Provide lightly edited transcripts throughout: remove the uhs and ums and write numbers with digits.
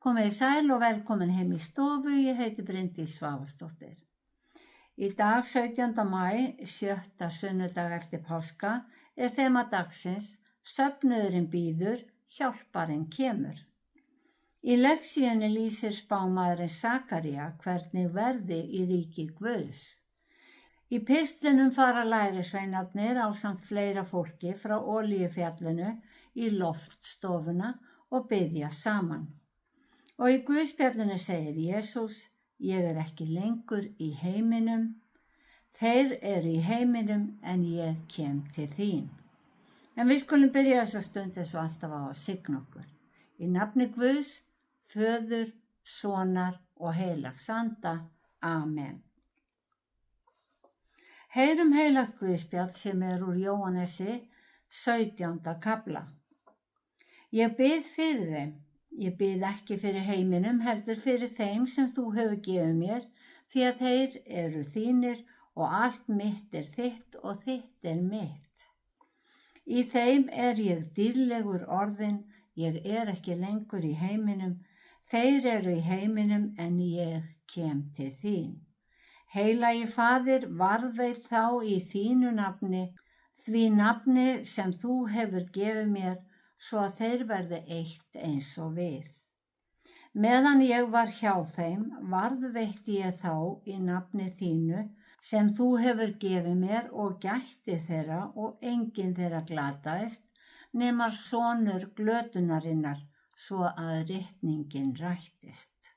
Komið sæl og velkomin heim í stofu, ég heiti Bryndís Svavarsdóttir. Í dag 17. maí, 7. sunnudag eftir páska, er þema dagsins Söfnuðurinn bíður, hjálparinn kemur. Í lexíunni lýsir spámaðurinn Sakaría hvernig verði í ríki Guðs. Í pistlinum fara lærisveinarnir ásamt fleira fólki frá Olíufjallinu í loftstofuna og biðja saman. Og í Guðspjallinu segir Jesús, ég er ekki lengur í heiminum, þeir eru í heiminum en ég kem til þín. En við skulum byrja þessa stund eins og alltaf á að signa okkur. Í nafni Guðs, Föður, Sonar og Heilags Anda. Amen. Heyrum heilagt Guðspjall sem er úr Jóhannesi 17. kafla. Ég bið fyrir þeim. Ég bið ekki fyrir heiminum, heldur fyrir þeim sem þú hefur gefið mér, því að þeir eru þínir og allt mitt er þitt og þitt er mitt. Í þeim er ég dýrlegur orðinn, ég er ekki lengur í heiminum, þeir eru í heiminum en ég kem til þín. Heilagi Faðir, varðveit þá í þínu nafni, því nafni sem þú hefur gefið mér, svo að þeir verði eitt eins og við. Meðan ég var hjá þeim, varðveitti ég þá í nafni þínu sem þú hefur gefið mér og gætti þeirra og enginn þeirra glataðist, nema sonur glötunarinnar, svo að ritningin rættist.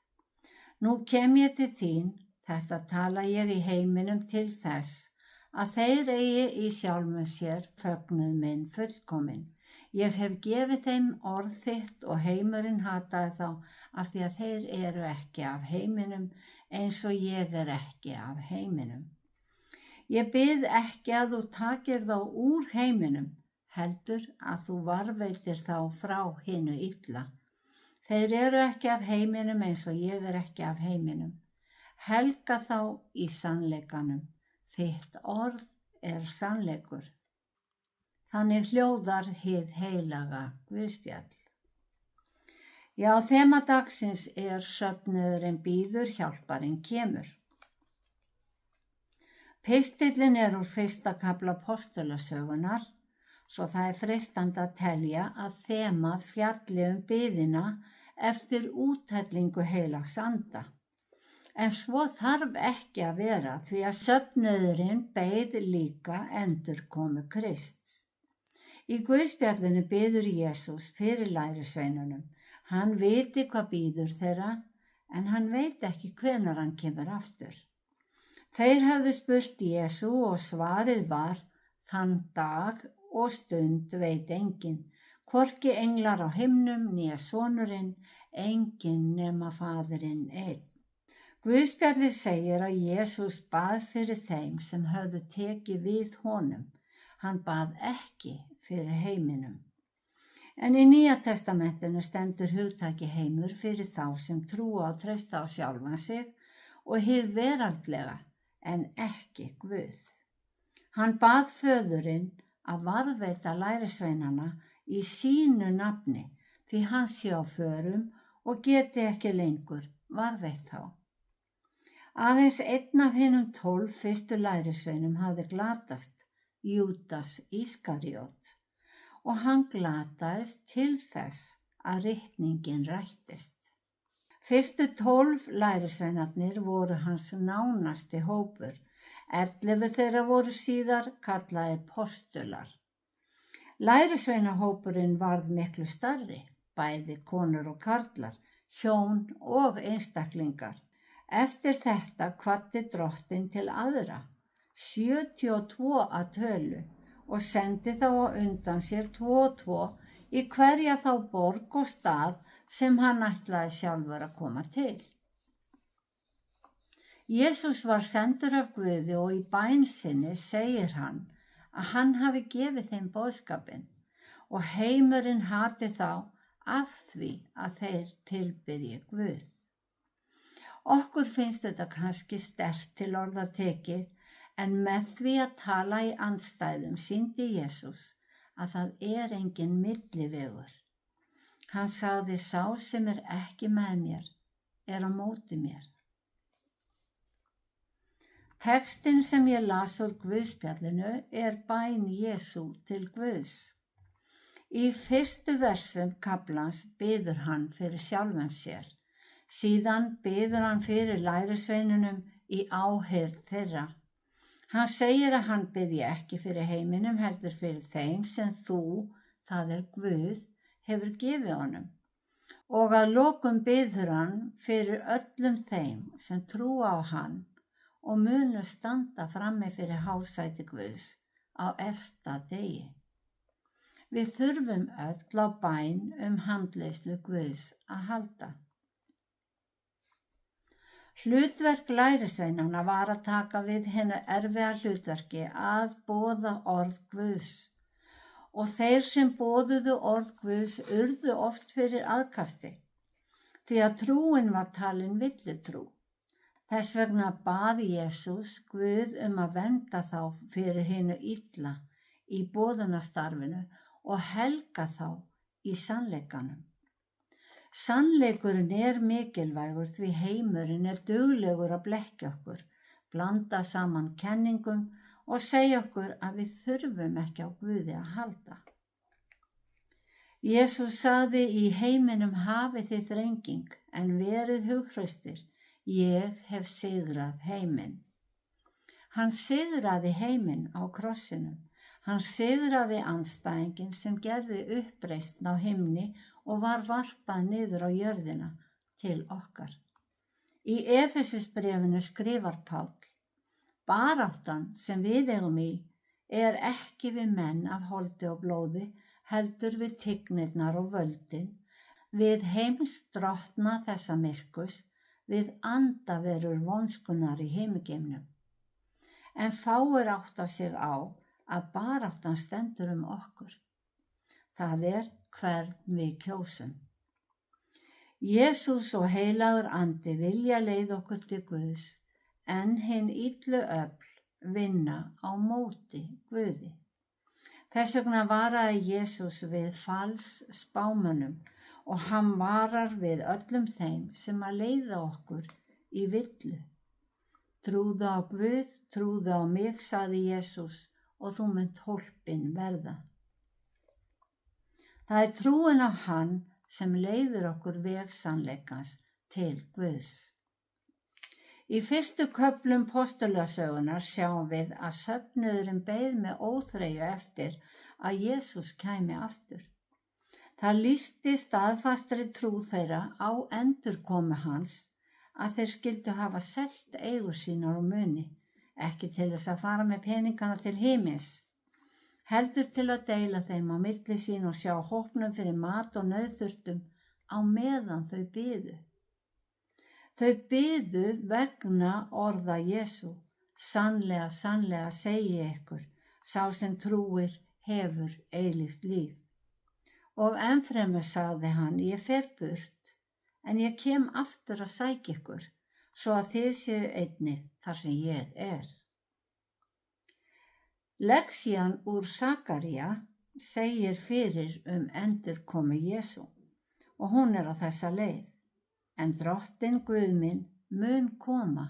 Nú kem ég til þín, þetta tala ég í heiminum til þess, að þeir eigi í sjálfum sér fögnuð minn fullkominn. Ég hef gefið þeim orð þitt og heimurinn hataði þá af því að þeir eru ekki af heiminum eins og ég er ekki af heiminum. Ég bið ekki að þú takir þá úr heiminum, heldur að þú varðveitir þá frá hinu illa. Þeir eru ekki af heiminum eins og ég er ekki af heiminum. Helga þá í sannleikanum, þitt orð er sannleikur. Þannig hljóðar hið heilaga Guðspjall. Já, þema dagsins er söfnuðurinn bíður, hjálparinn kemur. Pistillinn er úr 1. kafla Postulasögunar, svo það er freistandi að telja að þemað fjalli biðina eftir úthellingu Heilags Anda. En svo þarf ekki að vera því að söfnuðurinn beið líka endurkomu Krists. Í Guðspjallinu biður Jesús fyrir lærisveinunum. Hann viti hvað bíður þeirra, en hann veit ekki hvenær hann kemur aftur. Þeir hafðu spurt Jesú og svarið var, þann dag og stund veit enginn, hvorki englar á himnum né sonurinn, enginn nema Faðirinn einn. Guðspjallið segir að Jesús bað fyrir þeim sem höfðu tekið við honum. Hann bað ekki fyrir heiminum. En í Nýja testamentinu stendur hugtaki heimur fyrir þá sem trúa og treysta á sjálfan sig og hið veraldlega en ekki Guð. Hann bað Föðurinn að varðveita lærisveinana í sínu nafni því hann sé á förum og geti ekki lengur varðveitt þá. Aðeins einn af hinum 12 fyrstu lærisveinum hafði glatast, Júdas Ískariot, og hann glataðist til þess að ritningin rættist. Fyrstu 12 lærisveinarnir voru hans nánasti hópur, 11 þeirra voru síðar kallaðir postular. Lærisveinahópurinn varð miklu stærri, bæði konur og karlar, hjón og einstaklingar. Eftir þetta hvatti drottinn til aðra, 72 að tölu, og sendi þá á undan sér 2 og 2 í hverja þá borg og stað sem hann ætlaði sjálfur að koma til. Jesús var sendur af Guði og í bæn sinni segir hann að hann hafi gefið þeim boðskapinn og heimurinn hati þá af því að þeir tilbyrji Guð. Okkur finnst þetta kannski sterkt til orða tekið, en með því að tala í andstæðum sýndi Jesús að það er engin millivegur. Hann sagði, sá sem er ekki með mér er á móti mér. Textinn sem ég las úr Guðspjallinu er bæn Jesú til Guðs. Í fyrstu versum kaflans biður hann fyrir sjálfum sér. Síðan biður hann fyrir lærisveinunum í áheyrn þeirra. Hann segir að hann biðji ekki fyrir heiminum heldur fyrir þeim sem þú, það er Guð, hefur gefið honum. Og að lokum biður hann fyrir öllum þeim sem trúa á hann og munu standa frammi fyrir hásæti Guðs á efsta degi. Við þurfum öll á bæn handleiðslu Guðs að halda. Hlutverk lærisveinanna var að taka við hinu erfiða hlutverki að boða orð Guðs. Og þeir sem boðuðu orð Guðs urðu oft fyrir aðkasti, því að trúin var talin villutrú. Þess vegna bað Jesús Guð að vernda þá fyrir hinu illa í boðunastarfinu og helga þá í sannleikanum. Sannleikurinn er mikilvægur því heimurinn er duglegur að blekkja okkur, blanda saman kenningum og segja okkur að við þurfum ekki á Guði að halda. Jesús sagði, í heiminum hafið þið þrenging, en verið hughraustir, ég hef sigrað heiminn. Hann sigraði heiminn á krossinum. Hann sigraði andstæðinginn sem gerði uppreisn á himni og var varpað niður á jörðina til okkar. Í Efesusbréfinu skrifar Páll, baráttan sem við eigum í er ekki við menn af holdi og blóði, heldur við tignirnar og völdin, við heimsdrottna þessa myrkus, við andaverur vonskunnar í heimgeimnum. En fáir átta sig á að baráttan stendur okkur. Það er hvern við kjósum. Jesús og heilagur andi vilja leiða okkur til Guðs, en hinn illu öfl vinna á móti Guði. Þess vegna varaði Jesús við fals spámönnum og hann varar við öllum þeim sem að leiða okkur í villu. Trúðu á Guð, trúðu á mig, sagði Jesús, og þú munt hólpin verða. Það er trúin á hann sem leiðir okkur veg sannleikans til Guðs. Í fyrstu köflum postulasögunar sjáum við að söfnuðurinn beið með óþreyju eftir að Jesús kæmi aftur. Það lýsti staðfastri trú þeirra á endurkomu hans að þeir skyldu hafa selt eigur sínar og muni, ekki til þess að fara með peningana til himins, heldur til að deila þeim á milli sín og sjá hópnum fyrir mat og nauðþurftum á meðan þau biðu. Þau biðu vegna orða Jesú, sannlega, sannlega segi ég ykkur, sá sem trúir hefur eilíft líf. Og ennfremur sagði hann, ég fer burt, en ég kem aftur að sækja ykkur, svo að þið séu einnig þar sem ég er. Lexían úr Sakaría segir fyrir endurkomu Jesú og hún er á þessa leið. En drottinn Guð minn mun koma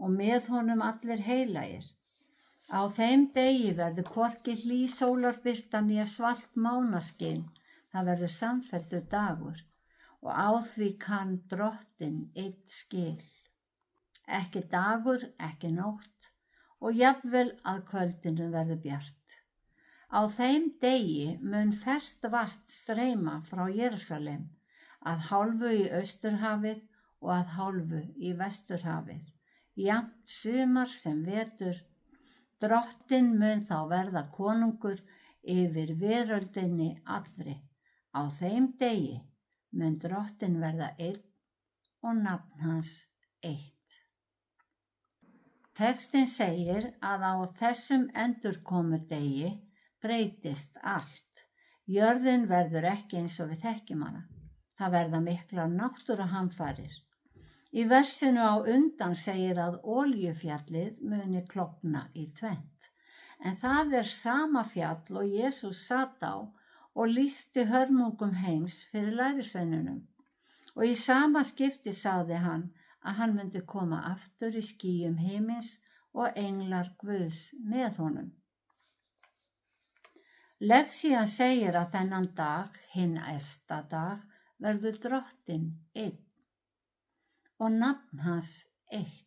og með honum allir heilagir. Á þeim degi verður hvorki hlý sólarbirta né svalt mánaskinn, það verður samfelldur dagur og á því kann drottinn einn skil. Ekki dagur, ekki nótt og jafnvel að kvöldinu verður bjart. Á þeim degi mun ferskt vatn streyma frá Jerúsalem, að hálfu í Austurhafið og að hálfu í Vesturhafið, jafnt sumar sem vetur. Drottinn mun þá verða konungur yfir veröldinni allri. Á þeim degi mun drottinn verða einn og nafn hans eitt. Textinn segir að á þessum endurkomudegi breytist allt. Jörðin verður ekki eins og við þekkjum hana. Það verða miklar náttúruhamfarir. Í versinu á undan segir að olíufjallið muni klofna í tvennt. En það er sama fjall og Jesús sat á og lýsti hörmungum heims fyrir lærisveinunum. Og í sama skipti sagði hann að hann myndi koma aftur í skýjum himins og englar Guðs með honum. Lexían segir að þennan dag, hinn efsta dag, verður Drottinn einn og nafn hans eitt.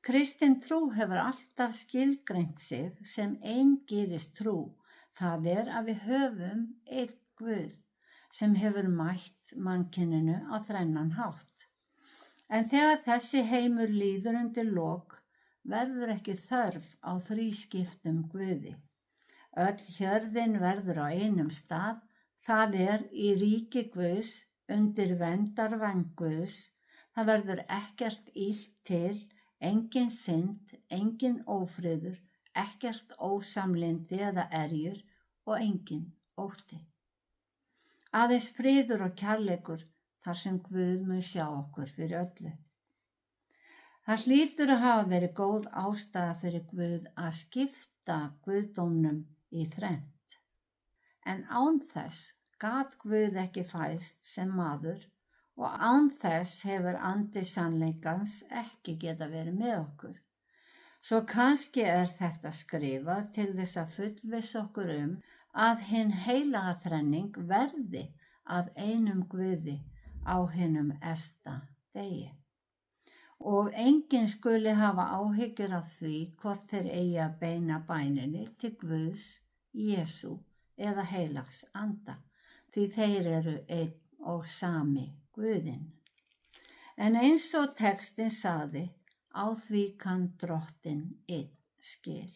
Kristin trú hefur alltaf skilgreint sig sem eingyðis trú, það að við höfum einn Guð sem hefur mætt mannkyninu á þrennan hátt. En þegar þessi heimur líður undir lok, verður ekki þörf á þrískiptum Guði. Öll hjörðin verður á einum stað, það í ríki Guðs, undir verndarvæng Guðs. Það verður ekkert illt til, engin synd, engin ófriður, ekkert ósamlyndi eða erjur og engin ótti. Aðeins friður og kærleikur þar sem Guð mun sjá okkur fyrir öllu. Það hlýtur að hafa verið góð ástæða fyrir Guð að skipta guðdómnum í þrennt. En án þess gat Guð ekki fæðst sem maður og án þess hefur andi sannleikans ekki geta verið með okkur. Svo kannski þetta skrifað til þess að fullvissa okkur að hinn heilaga þrenning verði að einum Guði á hinum efsta degi. Og enginn skuli hafa áhyggjur af því hvort þeir eigi að beina bæninni til Guðs, Jesú eða heilags anda, því þeir eru einn og sami Guðinn. En eins og textinn sagði, á því kann Drottinn einn skil.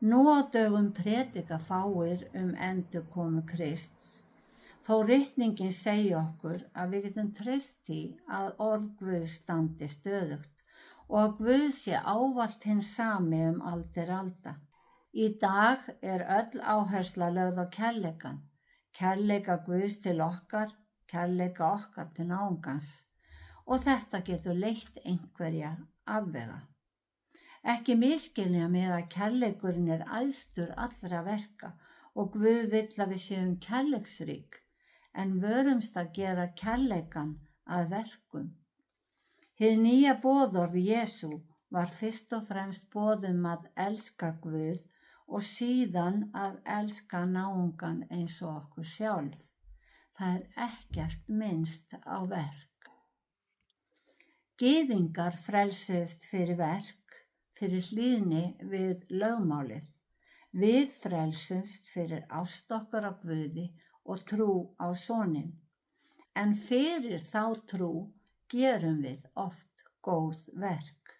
Nú á dögum predika fáir endurkomu Krists, þó ritningin segi okkur að við getum treyst því að orð Guðs standi stöðugt og að Guð sé ávallt hinn sami aldir alda. Í dag öll áhersla lögð á kærleikann, kærleika Guðs til okkar, kærleika okkar til náungans, og þetta getur leitt einhverja afvega. Ekki misskilja mig að kærleikurinn æðstur allra verka og Guð vill að við séum kærleiksrík, en vörumst að gera kærleikan að verkum. Hið nýja boðorð Jesú var fyrst og fremst boð að elska Guð og síðan að elska náungan eins og okkur sjálf. Það ekkert minnst á verk. Gyðingar frelsuðust fyrir verk, fyrir hlýðni við lögmálið. Við frelsumst fyrir ást okkar á Guði og trú á soninn. En fyrir þá trú gerum við oft góð verk.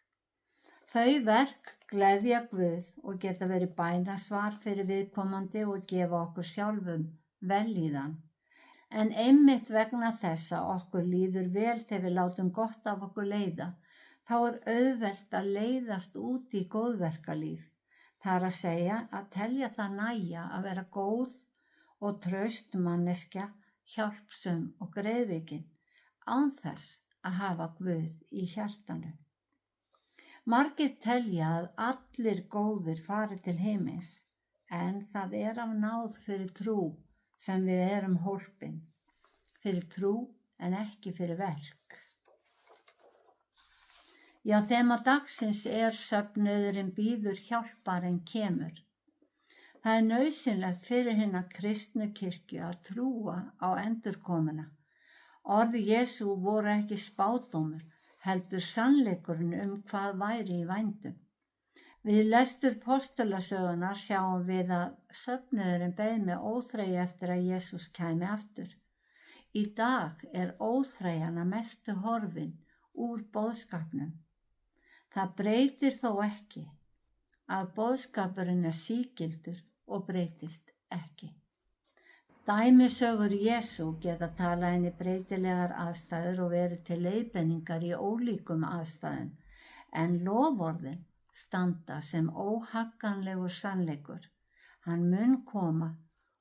Þau verk gleðja Guð og geta verið bænasvar fyrir viðkomandi og gefa okkur sjálfum vellíðan. En einmitt vegna þess að okkur líður vel þegar við látum gott af okkur leiða, þá auðvelt að leiðast út í góðverkalíf. Það að segja að telja það nægja að vera góð og traust manneskja, hjálpsöm og greiðvikinn, án þess að hafa Guð í hjartanu. Margir telja að allir góðir fari til himins, en það af náð fyrir trú sem við erum hólpin, fyrir trú en ekki fyrir verk. Já, þema dagsins söfnuðurinn bíður hjálpar en kemur. Það nauðsynlegt fyrir hina kristnu kirkju að trúa á endurkomuna. Orð Jesú voru ekki spádómur, heldur sannleikurinn hvað væri í vændum. Við lestur postulasögunar sjáum við að söfnuðurinn beið með óþreyju eftir að Jesús kæmi aftur. Í dag óþreyjan að mestu horfin úr boðskapnum. Það breytir þó ekki að boðskapurinn sígildur og breytist ekki. Dæmisögur Jesú geta talað inn í breytilegar aðstæður og verið til leiðbeiningar í ólíkum aðstæðum, en loforðin standa sem óhagganlegur sannleikur. Hann mun koma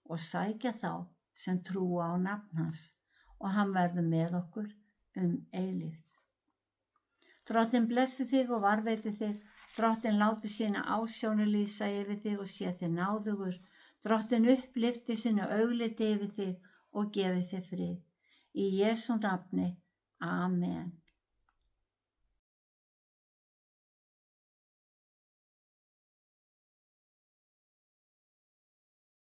og sækja þá sem trúa á nafn hans og hann verður með okkur eilífð. Drottinn blessi þig og varveiti þig, Drottinn láti sína ásjónu lýsa yfir þig og sé þig náðugur, Drottinn upplyfti sínu augliti yfir þig og gefi þig frið. Í Jesú nafni. Amen.